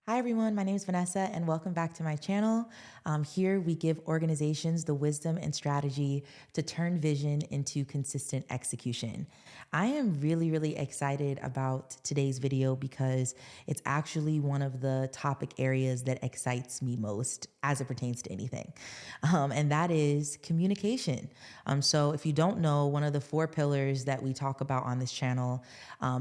Hi everyone, my name is Vanessa and welcome back to my channel. Here we give organizations the wisdom and strategy to turn vision into consistent execution. I am really excited about today's video because it's actually one of the topic areas that excites me most as it pertains to anything. And that is communication. So if you don't know, one of the 4 pillars that we talk about on this channel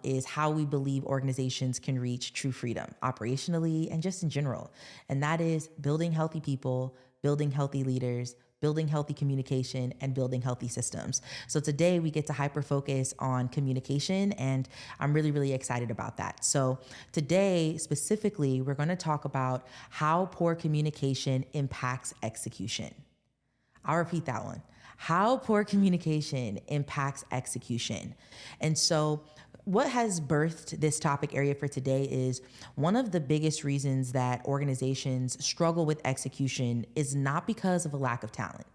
is how we believe organizations can reach true freedom operationally and just in general. And that is building healthy people, building healthy leaders, building healthy communication, and building healthy systems. So today we get to hyper focus on communication, and I'm really excited about that. So today specifically, we're going to talk about how poor communication impacts execution. I'll repeat that one. How poor communication impacts execution. And so what has birthed this topic area for today is one of the biggest reasons that organizations struggle with execution is not because of a lack of talent.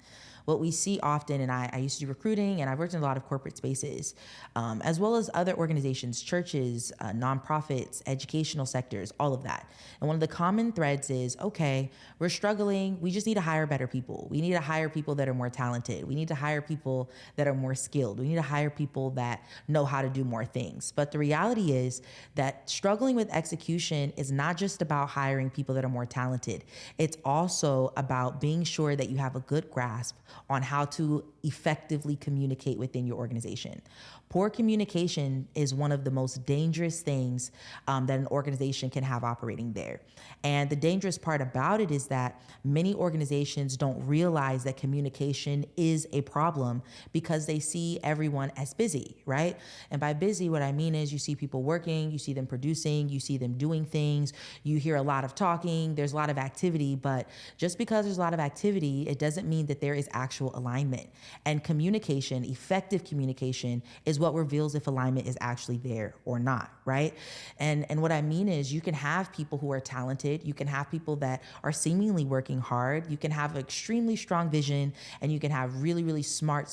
What we see often, and I used to do recruiting and I've worked in a lot of corporate spaces, as well as other organizations, churches, nonprofits, educational sectors, all of that. And one of the common threads is, okay, we're struggling. We just need to hire better people. We need to hire people that are more talented. We need to hire people that are more skilled. We need to hire people that know how to do more things. But the reality is that struggling with execution is not just about hiring people that are more talented. It's also about being sure that you have a good grasp on how to effectively communicate within your organization. Poor communication is one of the most dangerous things that an organization can have operating there. And the dangerous part about it is that many organizations don't realize that communication is a problem because they see everyone as busy, right? And by busy, what I mean is you see people working, you see them producing, you see them doing things, you hear a lot of talking, there's a lot of activity, but just because there's a lot of activity, it doesn't mean that there is actual alignment. And communication, effective communication, is what reveals if alignment is actually there or not, right? And what I mean is you can have people who are talented, you can have people that are seemingly working hard, you can have extremely strong vision, and you can have really smart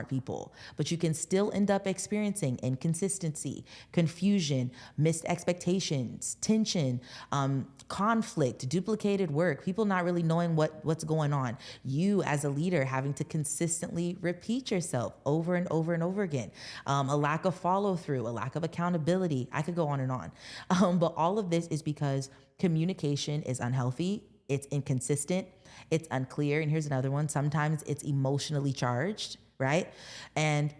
people, but you can still end up experiencing inconsistency, confusion, missed expectations, tension, conflict, duplicated work, people not really knowing what's going on. You as a leader having to consistently repeat yourself over and over again. A lack of follow through, a lack of accountability. I could go on and on. But all of this is because communication is unhealthy. It's inconsistent. It's unclear. And here's another one. Sometimes it's emotionally charged, right? And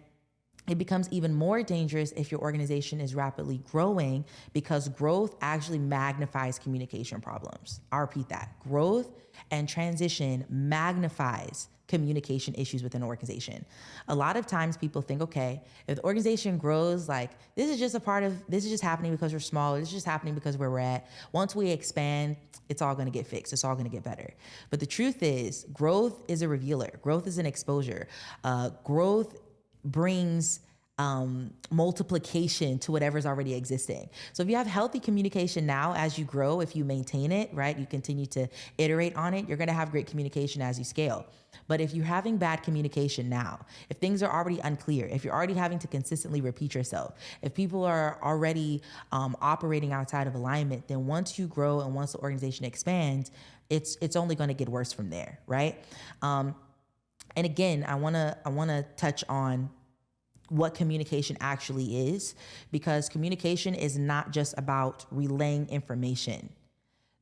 it becomes even more dangerous if your organization is rapidly growing because growth actually magnifies communication problems. I'll repeat that. Growth and transition magnifies communication issues within an organization. A lot of times people think, okay, if the organization grows, like this is just happening because we're small. This is just happening because where we're at. Once we expand, it's all going to get fixed. It's all going to get better. But the truth is growth is a revealer. Growth is an exposure. Growth brings multiplication to whatever's already existing. So if you have healthy communication now as you grow, if you maintain it, right, you continue to iterate on it, you're going to have great communication as you scale. But if you're having bad communication now, if things are already unclear, if you're already having to consistently repeat yourself, if people are already operating outside of alignment, then once you grow and once the organization expands, it's only going to get worse from there, right? And again, I wanna touch on what communication actually is, because communication is not just about relaying information.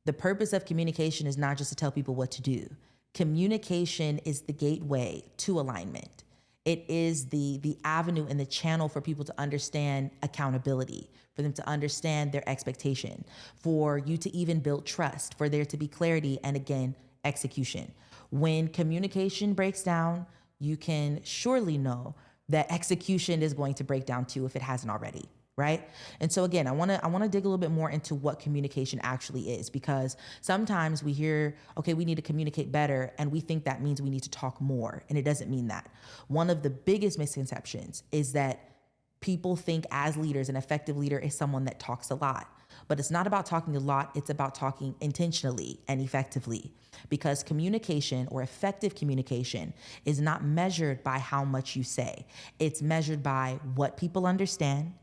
The purpose of communication is not just to tell people what to do. Communication is the gateway to alignment. It is the avenue and the channel for people to understand accountability, for them to understand their expectation, for you to even build trust, for there to be clarity, and again, execution. When communication breaks down, you can surely know that execution is going to break down too if it hasn't already, right? And so again, I want to dig a little bit more into what communication actually is, because sometimes we hear, okay, we need to communicate better, and we think that means we need to talk more, and it doesn't mean that. One of the biggest misconceptions is that people think as leaders, an effective leader is someone that talks a lot. But it's not about talking a lot, it's about talking intentionally and effectively. Because communication, or effective communication, is not measured by how much you say. It's measured by what people understand,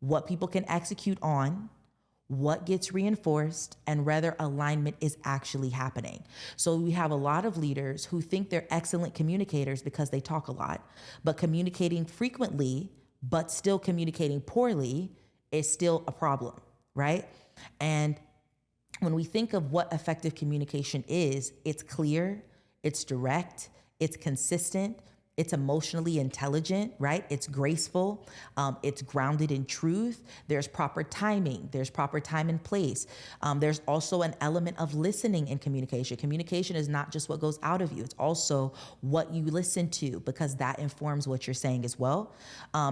what people can execute on, what gets reinforced, and whether alignment is actually happening. So we have a lot of leaders who think they're excellent communicators because they talk a lot, but communicating frequently, but still communicating poorly is still a problem, right? And when we think of what effective communication is, it's clear, it's direct, it's consistent, it's emotionally intelligent, right? It's graceful. It's grounded in truth. There's proper timing. There's proper time and place. There's also an element of listening in communication. Communication is not just what goes out of you. It's also what you listen to, because that informs what you're saying as well.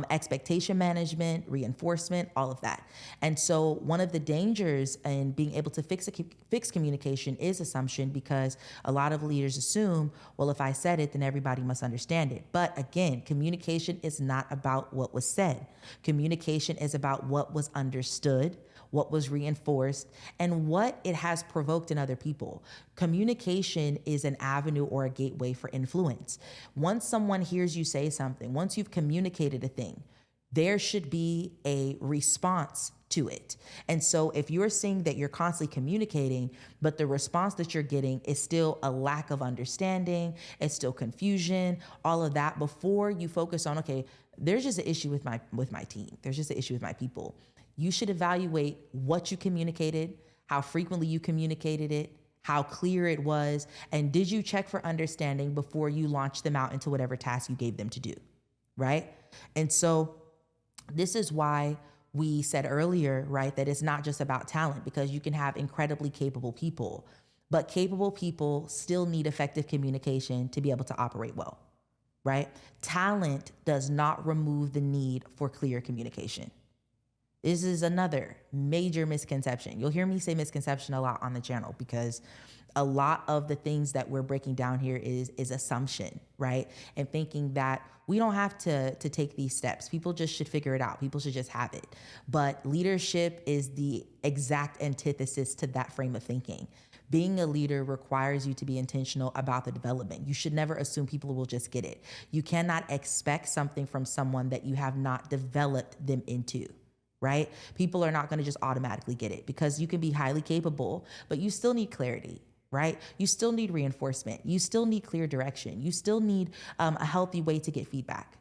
Expectation management, reinforcement, all of that. And so one of the dangers in being able to fix communication is assumption, because a lot of leaders assume, well, if I said it, then everybody must understand it. But again, communication is not about what was said. Communication is about what was understood, what was reinforced, and what it has provoked in other people. Communication is an avenue or a gateway for influence. Once someone hears you say something, once you've communicated a thing, there should be a response to it. And so if you're seeing that you're constantly communicating, but the response that you're getting is still a lack of understanding, it's still confusion, all of that, before you focus on, okay, there's just an issue with my team. There's just an issue with my people. You should evaluate what you communicated, how frequently you communicated it, how clear it was, and did you check for understanding before you launch them out into whatever task you gave them to do, right? And so this is why we said earlier, right, that it's not just about talent, because you can have incredibly capable people, but capable people still need effective communication to be able to operate well, right? Talent does not remove the need for clear communication. This is another major misconception. You'll hear me say misconception a lot on the channel, because a lot of the things that we're breaking down here is assumption, right? And thinking that we don't have to take these steps. People just should figure it out. People should just have it. But leadership is the exact antithesis to that frame of thinking. Being a leader requires you to be intentional about the development. You should never assume people will just get it. You cannot expect something from someone that you have not developed them into, right? People are not going to just automatically get it, because you can be highly capable, but you still need clarity, right? You still need reinforcement. You still need clear direction. You still need a healthy way to get feedback.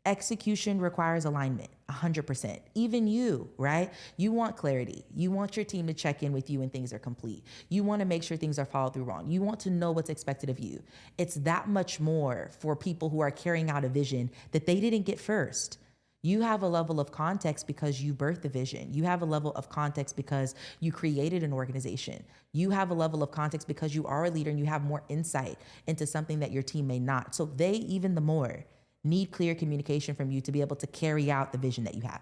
Execution requires alignment, 100%. Even you, right? You want clarity. You want your team to check in with you when things are complete. You want to make sure things are followed through wrong. You want to know what's expected of you. It's that much more for people who are carrying out a vision that they didn't get first. You have a level of context because you birthed the vision. You have a level of context because you created an organization. You have a level of context because you are a leader and you have more insight into something that your team may not. So they, even the more, need clear communication from you to be able to carry out the vision that you have,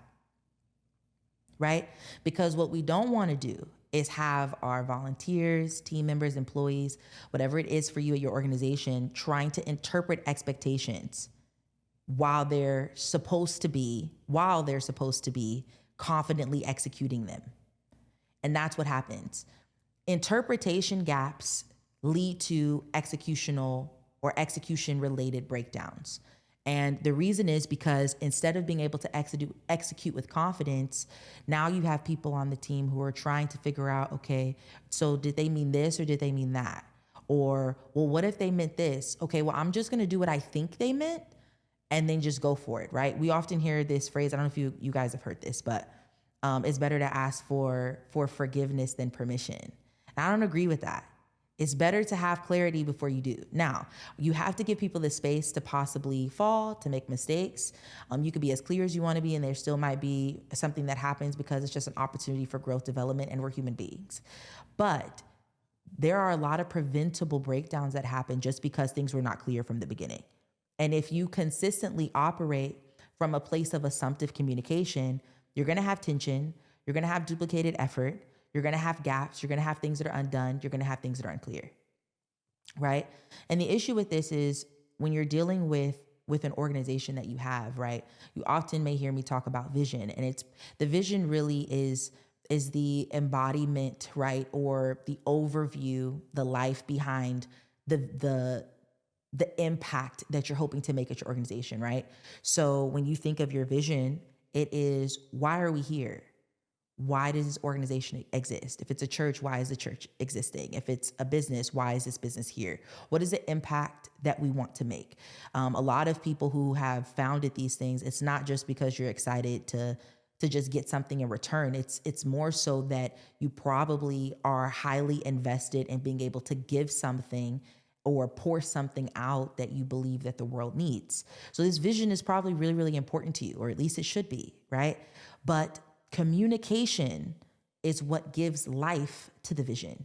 right? Because what we don't want to do is have our volunteers, team members, employees, whatever it is for you at your organization, trying to interpret expectations while they're supposed to be confidently executing them. And that's what happens. Interpretation gaps lead to executional or execution related breakdowns. And the reason is because instead of being able to execute with confidence, now you have people on the team who are trying to figure out, okay, so did they mean this or did they mean that? Or, well, what if they meant this? Okay, well, I'm just gonna do what I think they meant and then just go for it, right? We often hear this phrase, I don't know if you guys have heard this, but it's better to ask for forgiveness than permission. And I don't agree with that. It's better to have clarity before you do. Now, you have to give people the space to possibly fall, to make mistakes. You could be as clear as you want to be, and there still might be something that happens because it's just an opportunity for growth, development, and we're human beings. But there are a lot of preventable breakdowns that happen just because things were not clear from the beginning. And if you consistently operate from a place of assumptive communication, you're going to have tension, you're going to have duplicated effort, you're going to have gaps, you're going to have things that are undone, you're going to have things that are unclear, right? And the issue with this is when you're dealing with an organization that you have, right? You often may hear me talk about vision, and it's the vision really is the embodiment, right? Or the overview, the life behind the impact that you're hoping to make at your organization, right? So when you think of your vision, it is, why are we here? why does this organization exist? If it's a church, why is the church existing? If it's a business, why is this business here? What is the impact that we want to make? A lot of people who have founded these things, it's not just because you're excited to just get something in return. It's more so that you probably are highly invested in being able to give something or pour something out that you believe that the world needs. So this vision is probably really, really important to you, or at least it should be, right? But communication is what gives life to the vision.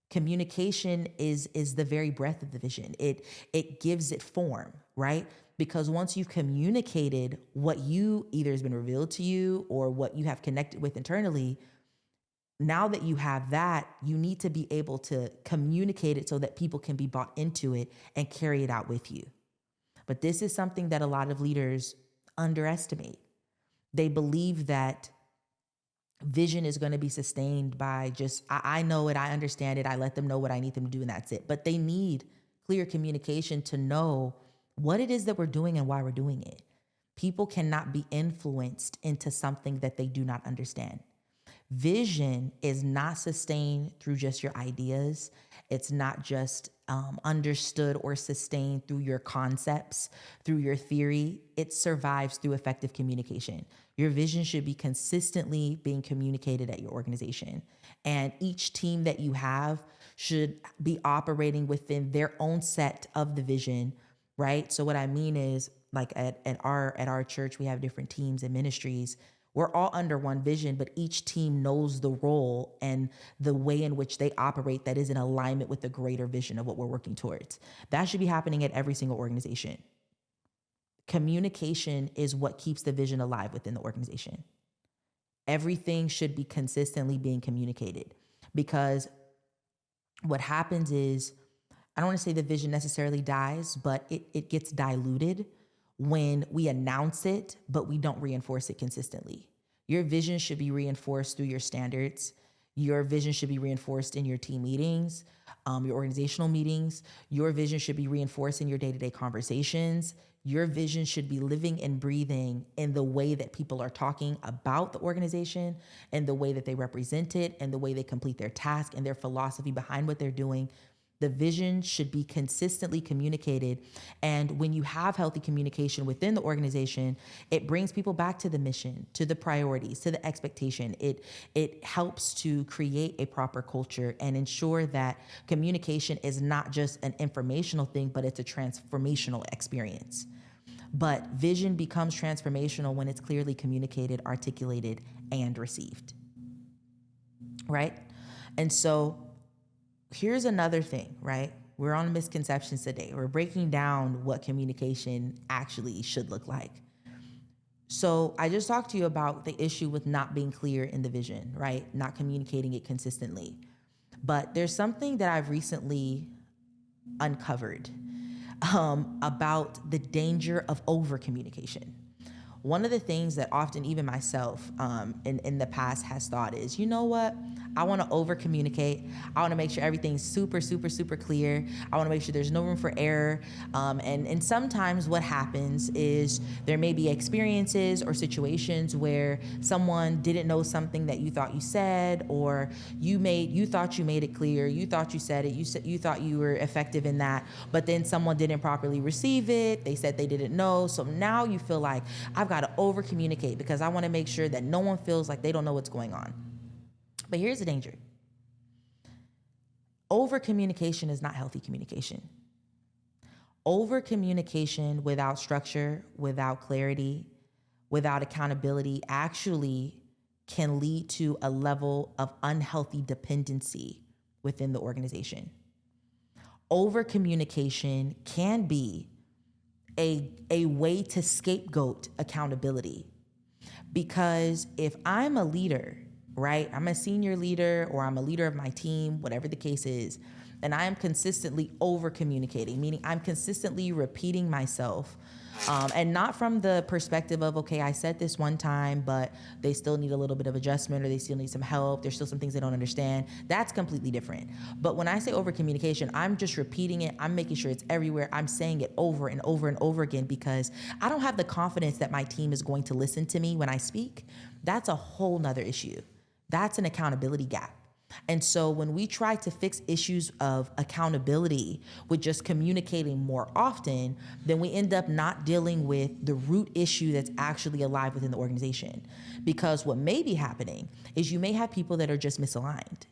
Communication is the very breath of the vision. It gives it form, right? Because once you've communicated what you either has been revealed to you or what you have connected with internally, now that you have that, you need to be able to communicate it so that people can be bought into it and carry it out with you. But this is something that a lot of leaders underestimate. They believe that vision is going to be sustained by just, I know it, I understand it, I let them know what I need them to do, and that's it. But they need clear communication to know what it is that we're doing and why we're doing it. People cannot be influenced into something that they do not understand. Vision is not sustained through just your ideas. It's not just understood or sustained through your concepts, through your theory. It survives through effective communication. Your vision should be consistently being communicated at your organization. And each team that you have should be operating within their own set of the vision, right? So what I mean is, like at our church, we have different teams and ministries. We're all under one vision, but each team knows the role and the way in which they operate that is in alignment with the greater vision of what we're working towards. That should be happening at every single organization. Communication is what keeps the vision alive within the organization. Everything should be consistently being communicated, because what happens is, I don't want to say the vision necessarily dies, but it gets diluted when we announce it, but we don't reinforce it consistently. Your vision should be reinforced through your standards. Your vision should be reinforced in your team meetings, your organizational meetings. Your vision should be reinforced in your day-to-day conversations. Your vision should be living and breathing in the way that people are talking about the organization and the way that they represent it and the way they complete their task and their philosophy behind what they're doing. The vision should be consistently communicated. And when you have healthy communication within the organization, it brings people back to the mission, to the priorities, to the expectation. It helps to create a proper culture and ensure that communication is not just an informational thing, but it's a transformational experience. But vision becomes transformational when it's clearly communicated, articulated, and received, right? And so here's another thing, right? We're on misconceptions today. We're breaking down what communication actually should look like. So I just talked to you about the issue with not being clear in the vision, right? Not communicating it consistently. But there's something that I've recently uncovered about the danger of over communication. One of the things that often even myself in the past has thought is, you know what? I want to over communicate. I want to make sure everything's super, super, super clear. I want to make sure there's no room for error. And sometimes what happens is there may be experiences or situations where someone didn't know something that you thought you said, or you thought you made it clear. You thought you said it. You thought you were effective in that, but then someone didn't properly receive it. They said they didn't know. So now you feel like I've got to over communicate because I want to make sure that no one feels like they don't know what's going on. But here's the danger. Over communication is not healthy communication. Over communication without structure, without clarity, without accountability actually can lead to a level of unhealthy dependency within the organization. Over communication can be a way to scapegoat accountability. Because if I'm a leader, right? I'm a senior leader or I'm a leader of my team, whatever the case is, and I am consistently over communicating, meaning I'm consistently repeating myself, and not from the perspective of, okay, I said this one time, but they still need a little bit of adjustment or they still need some help. There's still some things they don't understand. That's completely different. But when I say over communication, I'm just repeating it. I'm making sure it's everywhere. I'm saying it over and over and over again because I don't have the confidence that my team is going to listen to me when I speak. That's a whole nother issue. That's an accountability gap. And so when we try to fix issues of accountability with just communicating more often, then we end up not dealing with the root issue that's actually alive within the organization. Because what may be happening is you may have people that are just misaligned.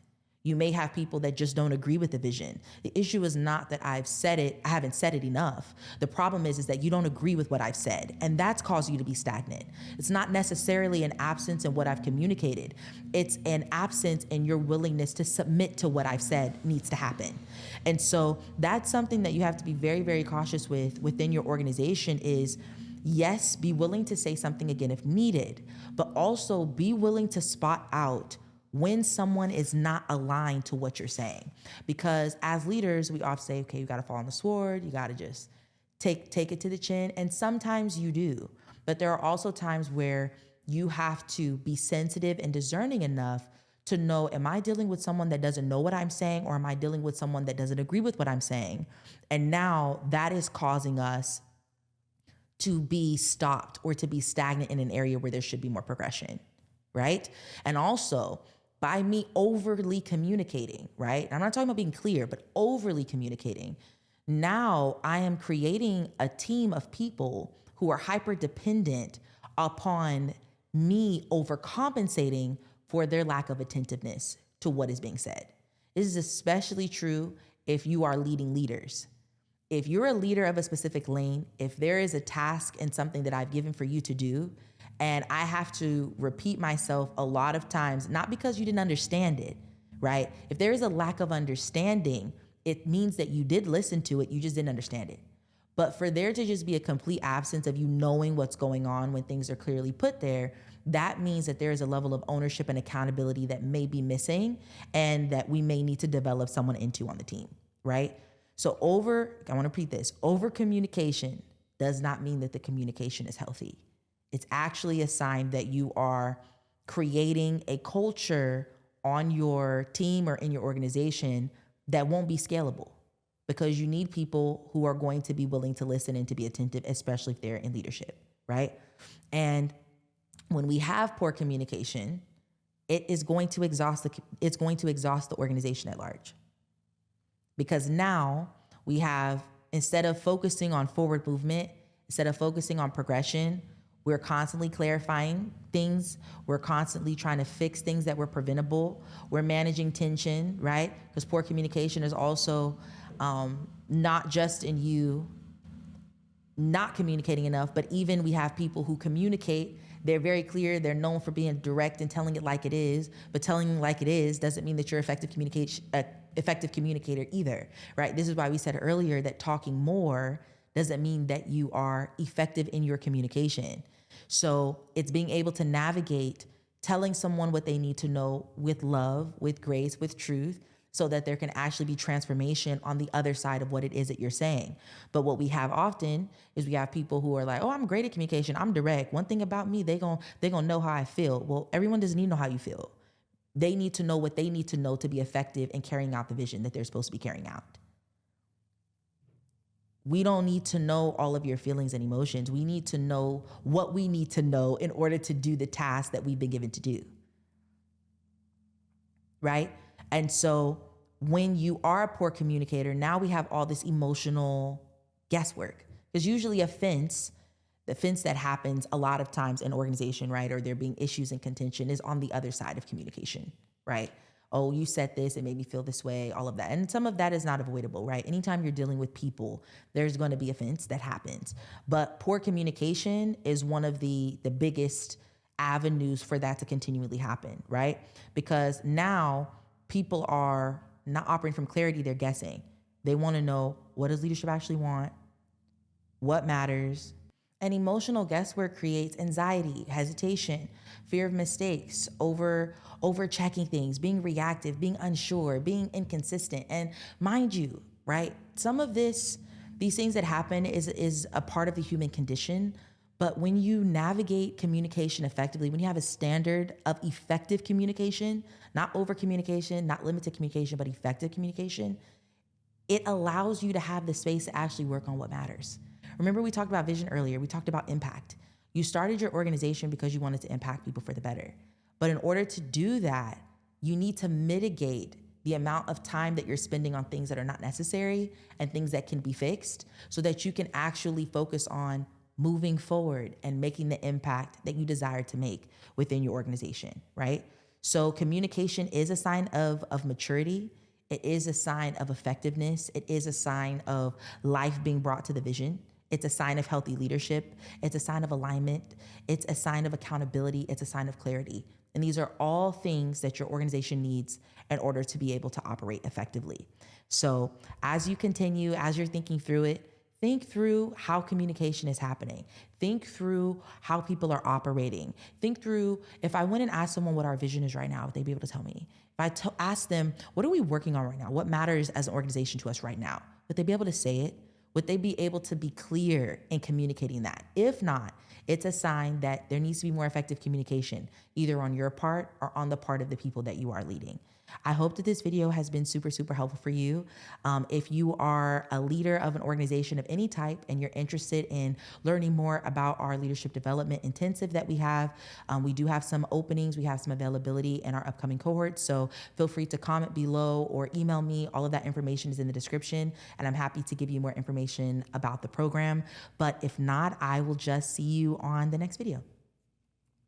You may have people that just don't agree with the vision. The issue is not that I've said it, I haven't said it enough. The problem is that you don't agree with what I've said, and that's caused you to be stagnant. It's not necessarily an absence in what I've communicated. It's an absence in your willingness to submit to what I've said needs to happen. And so that's something that you have to be very, very cautious with within your organization is, yes, be willing to say something again if needed, but also be willing to spot out when someone is not aligned to what you're saying. Because as leaders, we often say, okay, you got to fall on the sword. You got to just take it to the chin. And sometimes you do. But there are also times where you have to be sensitive and discerning enough to know, am I dealing with someone that doesn't know what I'm saying, or am I dealing with someone that doesn't agree with what I'm saying? And now that is causing us to be stopped or to be stagnant in an area where there should be more progression, right? And also, by me overly communicating, right? I'm not talking about being clear, but overly communicating. Now I am creating a team of people who are hyper dependent upon me overcompensating for their lack of attentiveness to what is being said. This is especially true if you are leading leaders. If you're a leader of a specific lane, if there is a task and something that I've given for you to do, and I have to repeat myself a lot of times, not because you didn't understand it, right? If there is a lack of understanding, it means that you did listen to it, you just didn't understand it. But for there to just be a complete absence of you knowing what's going on when things are clearly put there, that means that there is a level of ownership and accountability that may be missing and that we may need to develop someone into on the team, right? So I want to repeat this, over communication does not mean that the communication is healthy. It's actually a sign that you are creating a culture on your team or in your organization that won't be scalable, because you need people who are going to be willing to listen and to be attentive, especially if they're in leadership, right? And when we have poor communication, it's going to exhaust the organization at large. Because now we have, instead of focusing on forward movement, instead of focusing on progression, we're constantly clarifying things. We're constantly trying to fix things that were preventable. We're managing tension, right? Because poor communication is also not just in you not communicating enough, but even we have people who communicate. They're very clear. They're known for being direct and telling it like it is, but telling it like it is doesn't mean that you're effective communicator either, right? This is why we said earlier that talking more doesn't mean that you are effective in your communication. So it's being able to navigate telling someone what they need to know with love, with grace, with truth, so that there can actually be transformation on the other side of what it is that you're saying. But what we have often is we have people who are like, oh, I'm great at communication. I'm direct. One thing about me, they gonna know how I feel. Well, everyone doesn't need to know how you feel. They need to know what they need to know to be effective in carrying out the vision that they're supposed to be carrying out. We don't need to know all of your feelings and emotions. We need to know what we need to know in order to do the task that we've been given to do. Right? And so when you are a poor communicator, now we have all this emotional guesswork. Because usually the offense that happens a lot of times in organization, right, or there being issues and contention is on the other side of communication, right? Oh, you said this, it made me feel this way, all of that. And some of that is not avoidable, right? Anytime you're dealing with people, there's going to be offense that happens. But poor communication is one of the biggest avenues for that to continually happen, right? Because now people are not operating from clarity, they're guessing. They want to know, what does leadership actually want? What matters? And emotional guesswork creates anxiety, hesitation, fear of mistakes, over checking things, being reactive, being unsure, being inconsistent. And mind you, right, some of these things that happen is a part of the human condition. But when you navigate communication effectively, when you have a standard of effective communication, not over communication, not limited communication, but effective communication, it allows you to have the space to actually work on what matters. Remember, we talked about vision earlier. We talked about impact. You started your organization because you wanted to impact people for the better. But in order to do that, you need to mitigate the amount of time that you're spending on things that are not necessary and things that can be fixed so that you can actually focus on moving forward and making the impact that you desire to make within your organization, right? So communication is a sign of maturity. It is a sign of effectiveness. It is a sign of life being brought to the vision. It's a sign of healthy leadership. It's a sign of alignment. It's a sign of accountability. It's a sign of clarity. And these are all things that your organization needs in order to be able to operate effectively. So as you continue, as you're thinking through it, think through how communication is happening. Think through how people are operating. Think through, if I went and asked someone what our vision is right now, would they be able to tell me? If I ask them, what are we working on right now? What matters as an organization to us right now? Would they be able to say it? Would they be able to be clear in communicating that? If not, it's a sign that there needs to be more effective communication, either on your part or on the part of the people that you are leading. I hope that this video has been super, super helpful for you. If you are a leader of an organization of any type and you're interested in learning more about our leadership development intensive that we do have some openings, we have some availability in our upcoming cohorts. So feel free to comment below or email me. All of that information is in the description, and I'm happy to give you more information about the program. But if not, I will just see you on the next video.